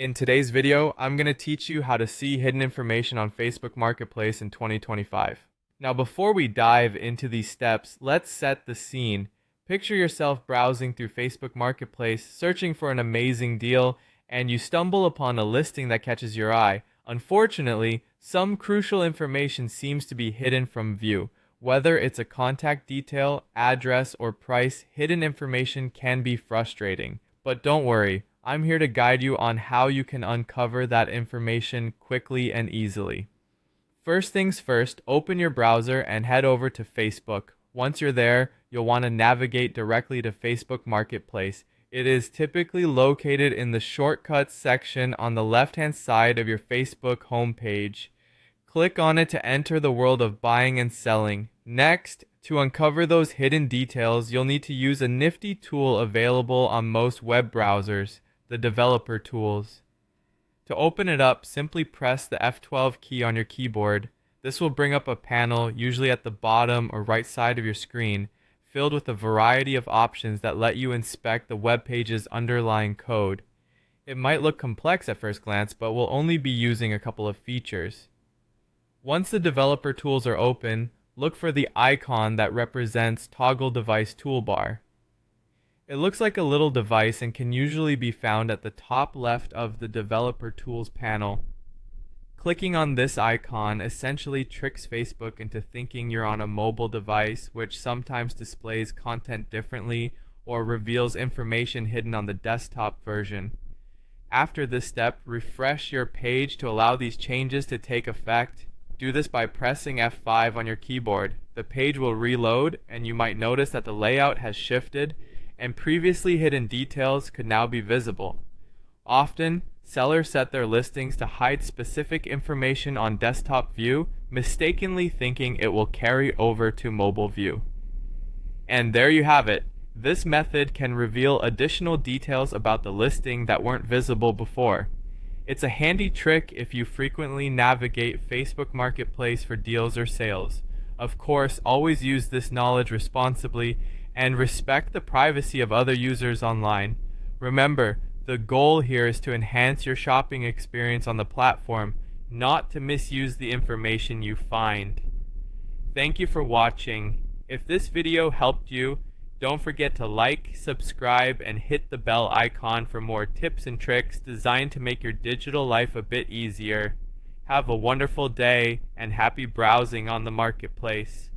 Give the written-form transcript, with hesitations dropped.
In today's video, I'm going to teach you how to see hidden information on Facebook Marketplace in 2025. Now, before we dive into these steps, let's set the scene. Picture yourself browsing through Facebook Marketplace, searching for an amazing deal, and you stumble upon a listing that catches your eye. Unfortunately, some crucial information seems to be hidden from view. Whether it's a contact detail, address, or price, hidden information can be frustrating. But don't worry, I'm here to guide you on how you can uncover that information quickly and easily. First things first, open your browser and head over to Facebook. Once you're there, you'll want to navigate directly to Facebook Marketplace. It is typically located in the Shortcuts section on the left-hand side of your Facebook homepage. Click on it to enter the world of buying and selling. Next, to uncover those hidden details, you'll need to use a nifty tool available on most web browsers, the developer tools. To open it up, simply press the F12 key on your keyboard. This will bring up a panel, usually at the bottom or right side of your screen, filled with a variety of options that let you inspect the web page's underlying code. It might look complex at first glance, but we'll only be using a couple of features. Once the developer tools are open, look for the icon that represents Toggle Device Toolbar. It looks like a little device and can usually be found at the top left of the Developer Tools panel. Clicking on this icon essentially tricks Facebook into thinking you're on a mobile device, which sometimes displays content differently or reveals information hidden on the desktop version. After this step, refresh your page to allow these changes to take effect. Do this by pressing F5 on your keyboard. The page will reload, and you might notice that the layout has shifted and previously hidden details could now be visible. Often, sellers set their listings to hide specific information on desktop view, mistakenly thinking it will carry over to mobile view. And there you have it. This method can reveal additional details about the listing that weren't visible before. It's a handy trick if you frequently navigate Facebook Marketplace for deals or sales. Of course, always use this knowledge responsibly and respect the privacy of other users online. Remember, the goal here is to enhance your shopping experience on the platform, not to misuse the information you find. Thank you for watching. If this video helped you, don't forget to like, subscribe, and hit the bell icon for more tips and tricks designed to make your digital life a bit easier. Have a wonderful day and happy browsing on the marketplace.